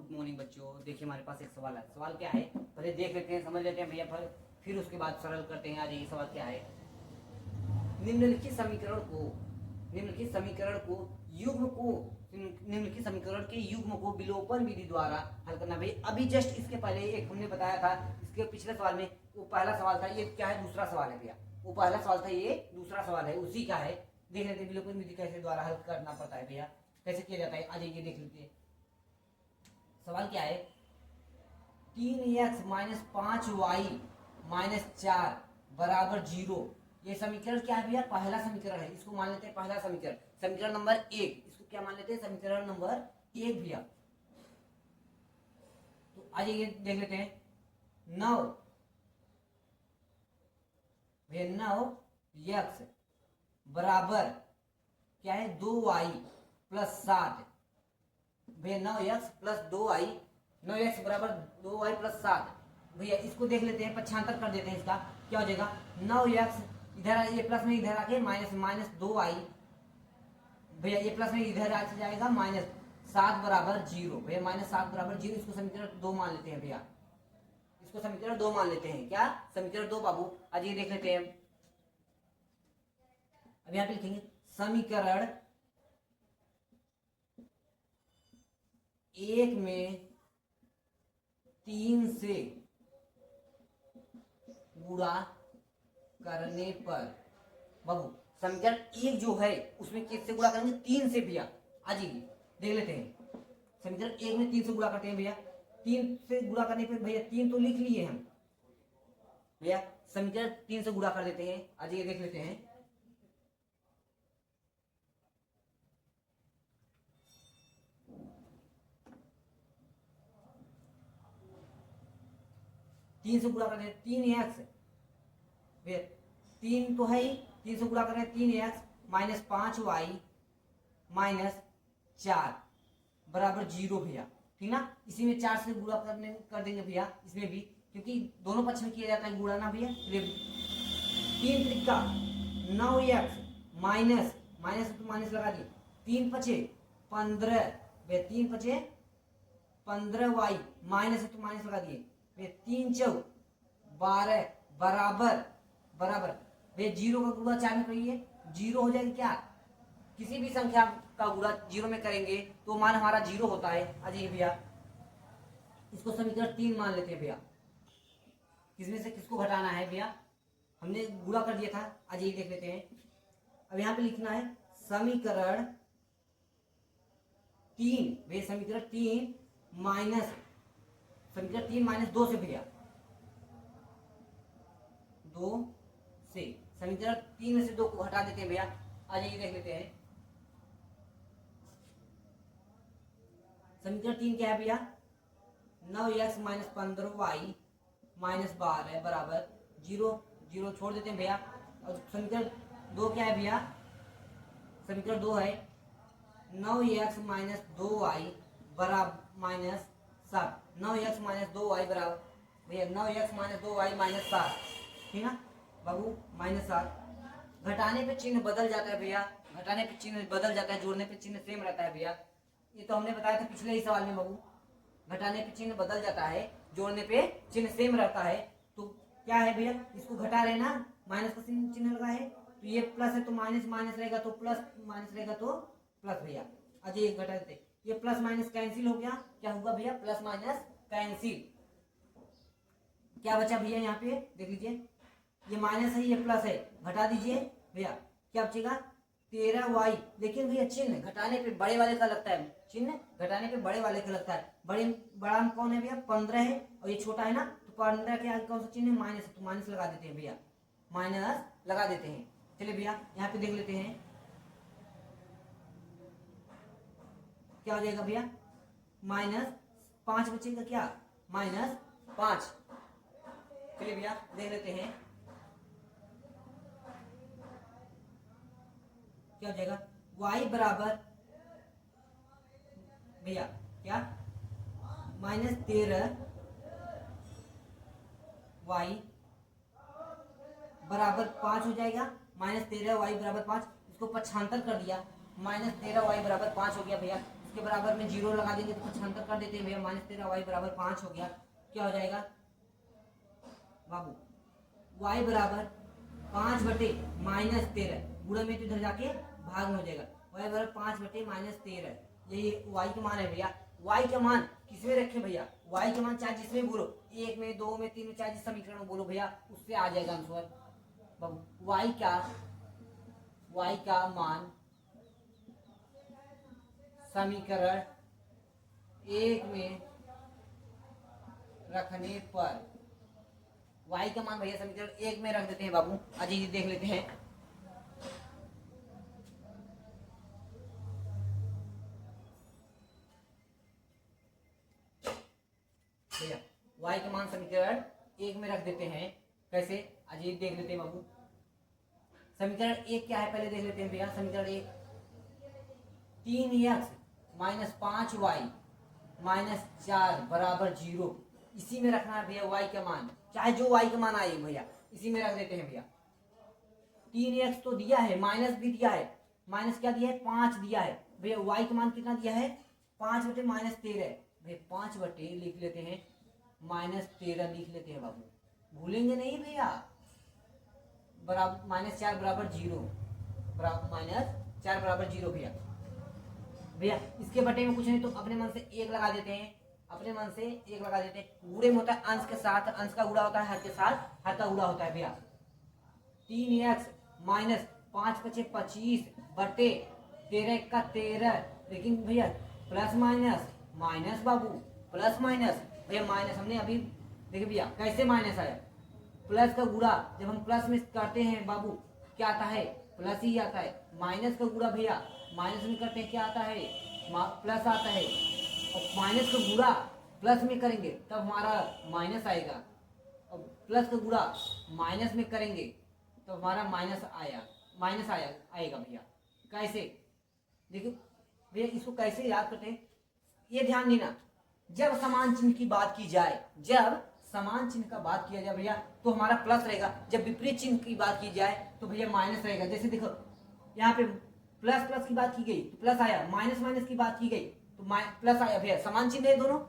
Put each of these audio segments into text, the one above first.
Good morning बच्चों। देखिए हमारे पास एक सवाल है। सवाल क्या है पहले देख लेते हैं, समझ लेते हैं भैया, फिर उसके बाद सरल करते हैं। आ जाइए, सवाल क्या है। निम्नलिखित समीकरण को निम्नलिखित समीकरण के युग्म को विलोपन विधि द्वारा हल करना। भाई अभी जस्ट इसके पहले एक हमने बताया था, इसके पिछले सवाल में वो पहला सवाल था, ये क्या है दूसरा सवाल है भैया। वो पहला सवाल था, ये दूसरा सवाल है, उसी का है। देख लेते हैं विलोपन विधि कैसे द्वारा हल करना पड़ता है भैया, कैसे किया जाता है। आ जाइए देख लेते हैं। सवाल क्या है, 3x माइनस 5y माइनस 4 बराबर 0। ये समीकरण क्या है भैया, पहला समीकरण है। इसको मान लेते हैं पहला समीकरण, समीकरण नंबर 1। इसको क्या मान लेते हैं, समीकरण नंबर 1 भैया। तो आ जाइए देख लेते हैं। 9 भैया 9x बराबर क्या है 2y प्लस 7 भैया। 9x प्लस 2y, 9x बराबर 2y प्लस 7 भैया। इसको देख लेते हैं, पक्षांतर कर देते हैं। इसका क्या हो जाएगा, 9x इधर ये प्लस में इधर आके माइनस माइनस 2y भैया, ये प्लस में इधर आ जाएगा माइनस 7 बराबर 0 भैया। माइनस 7 बराबर 0, इसको समीकरण 2 मान लेते हैं भैया। इसको समीकरण 2 मान लेते हैं। क्या समीकरण 2 बाबू। आज ये देख लेते हैं। अब यहाँ पे लिखेंगे समीकरण 1 में 3 से गुणा करने पर बाबू, समीकरण 1 जो है उसमें किससे गुणा करेंगे, 3 से भैया। आज ही देख लेते हैं। समीकरण 1 में 3 से गुणा करते हैं भैया। 3 से गुणा करने पे भैया 3 तो लिख लिए हम भैया, समीकरण 3 से गुणा कर देते हैं। आज ये देख लेते हैं। तीन से गुणा कर रहे हैं 3x भैया, 3 तो है ही, 3 से गुणा कर रहे हैं 3x माइनस 5y माइनस 4 बराबर 0 भैया। ठीक ना। इसी में 4 से गुणा कर देंगे भैया, इसमें भी, क्योंकि दोनों पक्ष में किया जाता है गुणा ना भैया। 3 त्रिका 9x माइनस माइनस तो माइनस लगा दिए, 3 पचे 15 भैया, 3 पचे 15y माइनस तो माइनस लगा दिए भैया, 3 चौक 12 बराबर बराबर भैया 0 का गुणा 4 में करिए, 0 हो जाएगा। क्या किसी भी संख्या का गुणा 0 में करेंगे तो मान हमारा 0 होता है। अजय भैया इसको समीकरण 3 मान लेते हैं भैया। किसमें से किसको घटाना है भैया, हमने गुणा कर दिया था। अजय देख लेते हैं। अब यहाँ पे लिखना है समीकरण 3 भैया, समीकरण 3 माइनस समीकरण 3 माइनस 2 से भैया, 2 से समीकरण 3 में से 2 को हटा देते हैं भैया। आ जाइए देख लेते हैं। समीकरण 3 क्या है भैया, 9x माइनस 15y माइनस 12 बराबर 0, 0 छोड़ देते हैं भैया। और समीकरण 2 क्या है भैया, समीकरण 2 है 9x माइनस 2y बराबर माइनस 7, 9x माइनस 2y बराबर भैया 9x माइनस 2y माइनस 7। ठीक है बाबू, माइनस 7। घटाने पे चिन्ह बदल जाता है भैया, घटाने पे चिन्ह बदल जाता है, जोड़ने पे चिन्ह सेम रहता है भैया। ये तो हमने बताया था पिछले ही सवाल में बाबू। घटाने पे चिन्ह बदल जाता है, जोड़ने पे चिन्ह सेम रहता है। तो क्या है भैया, इसको घटा रहे ना, माइनस का चिन्ह लगा है, तो ये प्लस है तो माइनस, माइनस रहेगा तो प्लस, माइनस रहेगा तो प्लस भैया। आज ये घटा देते, ये प्लस माइनस कैंसिल हो गया। क्या होगा भैया, प्लस माइनस कैंसिल। क्या बचा भैया, यहाँ पे देख लीजिए, ये माइनस है ये प्लस है, घटा दीजिए भैया। क्या बचेगा 13y। लेकिन भैया चिन्ह घटाने पे बड़े वाले का लगता है, चिन्ह घटाने पे बड़े वाले का लगता है। बड़ा में कौन है भैया, 15 है, और ये छोटा है ना, तो 15 के आगे कौन सा चिन्ह है, माइनस है, तो माइनस लगा देते हैं भैया, माइनस लगा देते हैं। चलिए भैया यहाँ पे देख लेते हैं क्या हो जाएगा भैया, माइनस 5 बचेगा। क्या माइनस 5। चलिए भैया देख लेते हैं क्या हो जाएगा, y बराबर भैया क्या माइनस 13 y बराबर 5 हो जाएगा। माइनस 13 y बराबर 5, इसको पक्षांतर कर दिया, माइनस 13 y बराबर 5 हो गया भैया। इसके बराबर में 0 लगा देंगे तो पक्षांतर कर देते हैं भैया, -13y बराबर 5 हो गया। क्या हो जाएगा बाबू, y बराबर 5/-13, गुणा में तो इधर जाके भाग में हो जाएगा, y बराबर 5/-13, यही y का मान है भैया। y का मान किसमें रखे भैया, y का मान चाहे जिसमें बोलो, 1 में 2 में 3 में, चाहे जिस समीकरण में बोलो भैया, उससे आ जाएगा आंसर बाबू। y का मान समीकरण 1 में रखने पर, y का मान भैया समीकरण 1 में रख देते हैं बाबू। अजीत देख लेते हैं, भैया y का मान समीकरण 1 में रख देते हैं। कैसे, अजीत देख लेते हैं बाबू। समीकरण 1 क्या है पहले देख लेते हैं भैया। समीकरण 1, 3x माइनस 5y माइनस 4 बराबर 0, इसी में रखना है भैया y का मान, चाहे जो y का मान आए भैया इसी में रख देते हैं भैया। 3x तो दिया है, माइनस भी दिया है, माइनस क्या दिया है, 5 दिया है भैया। y का मान कितना दिया है, 5/-13 भैया, 5/ लिख लेते हैं, -13 लिख लेते हैं बाबू, भूलेंगे नहीं भैया। बराबर -4 बराबर 0, -4 बराबर 0 भैया। भैया इसके बटे में कुछ नहीं तो अपने मन से 1 लगा देते हैं, अपने मन से 1 लगा देते हैं। गुणे में होता है अंश के साथ, अंश का गुणा होता है हर के साथ, हर का गुणा होता है भैया। 3x माइनस 5×25/13, लेकिन भैया प्लस माइनस माइनस बाबू, प्लस माइनस भैया, माइनस हमने अभी देखिए भैया कैसे माइनस आया, प्लस का गुणा जब हम प्लस में करते हैं बाबू क्या आता है, प्लस ही आता है। माइनस का गुणा भैया माइनस में करते हैं क्या आता है, प्लस आता है। और माइनस का गुणा प्लस में करेंगे तब हमारा माइनस आएगा, और प्लस का गुणा माइनस में करेंगे तो हमारा माइनस आएगा भैया। कैसे देखिए भैया, इसको कैसे याद करते हैं ये ध्यान देना। जब समान चिन्ह की बात की जाए, जब समान चिन्ह का बात किया जाए भैया तो हमारा प्लस रहेगा, जब विपरीत चिन्ह की बात की जाए तो भैया माइनस रहेगा। जैसे देखो यहाँ पे प्लस प्लस की बात की गई तो प्लस आया, माइनस माइनस की बात की गई तो प्लस आया भैया। समान चिन्ह है दोनों,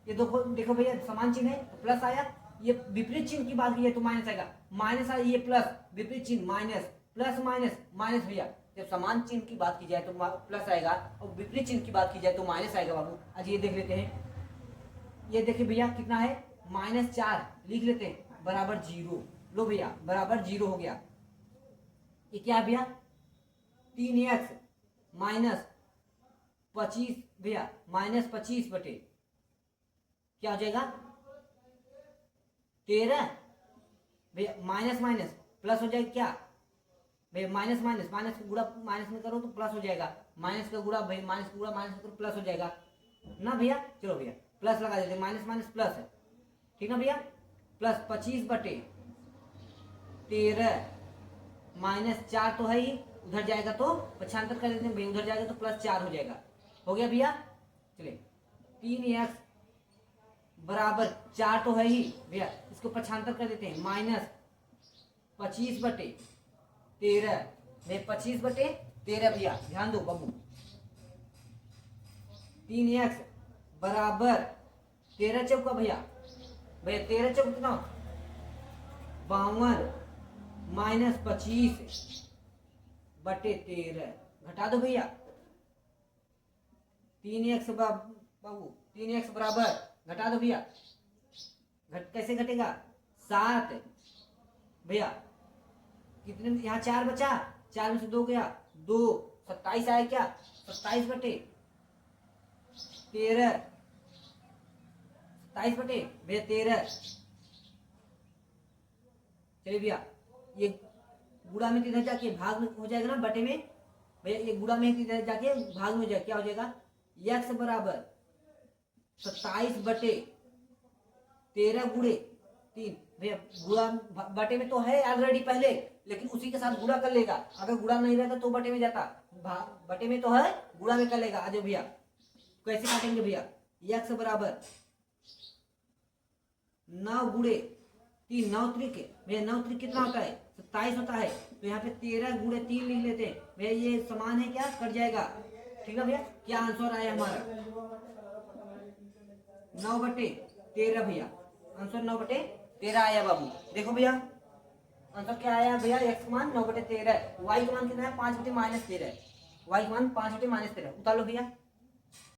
ये देखो भैया समान चिन्ह है तो प्लस आया, ये विपरीत चिन्ह की बात की जाए तो माइनस आएगा, माइनस आया, ये प्लस, विपरीत चिन्ह माइनस, प्लस माइनस माइनस भैया। जब समान चिन्ह की बात की जाए तो प्लस आएगा और विपरीत चिन्ह की बात की जाए तो माइनस आएगा बाबू। आज ये देख लेते हैं, ये देखिए भैया कितना है, -4 लिख लेते हैं बराबर 0। लो भैया बराबर 0 हो गया। ये क्या है भैया, 3x माइनस 25 भैया, -25 बटे क्या हो जाएगा 13 भैया, माइनस माइनस प्लस हो जाएगा क्या भैया, माइनस माइनस माइनस का गुणा माइनस में करो तो प्लस हो जाएगा, माइनस का गुणा भैया माइनस का गुणा माइनस में करो प्लस हो जाएगा ना भैया। चलो भैया प्लस लगा देते, माइनस माइनस प्लस है, ठीक ना भैया। प्लस 25/13 -4 तो है ही, उधर जाएगा तो पक्षांतर कर देते हैं भैया, उधर जाएगा तो +4 हो जाएगा। हो गया भैया। चलिए 3x बराबर 4 तो है ही भैया, इसको पक्षांतर कर देते हैं, -25/13 भैया, 25/13 भैया, ध्यान दो बाबू। 3x बराबर 13 चौका भैया, 13 चौक कितना, 52 -25/13 घटा दो भैया। 3x बाबू, 3x बराबर घटा दो भैया, कैसे घटेगा, 7 भैया, कितने यहाँ 4 बचा, 4 में से 2 गया, 2 27 आया क्या, 27/13 भैया 13। चलिए भैया ये गुणा में इधर जाके भाग में हो जाएगा ना, बटे में भैया, ये गुणा में इधर जाके भाग में हो जाएगा, क्या हो जाएगा, x बराबर 27/13 गुणे 3 भैया। गुणा बटे में तो है ऑलरेडी पहले, लेकिन उसी के साथ गुणा कर लेगा, अगर गुणा नहीं रहता तो बटे में जाता, बटे में तो है, गुणा में कर लेगा। आज भैया कैसे काटेंगे भैया, x बराबर 9 गुणे 3, 9 त्रिक भैया, 9 त्रिक कितना होता है, 27 होता है, तो यहाँ पे 13 गुणे 3 लिख लेते हैं भैया, ये समान है क्या, कट जाएगा, ठीक है भैया। क्या आंसर आया हमारा 9/13 भैया। आंसर 9/13 आया बाबू। देखो भैया आंसर क्या आया भैया, x का मान 9/13 है, y का मान कितना है 5/-13 है, y का मान 5/-13 उतार लो भैया।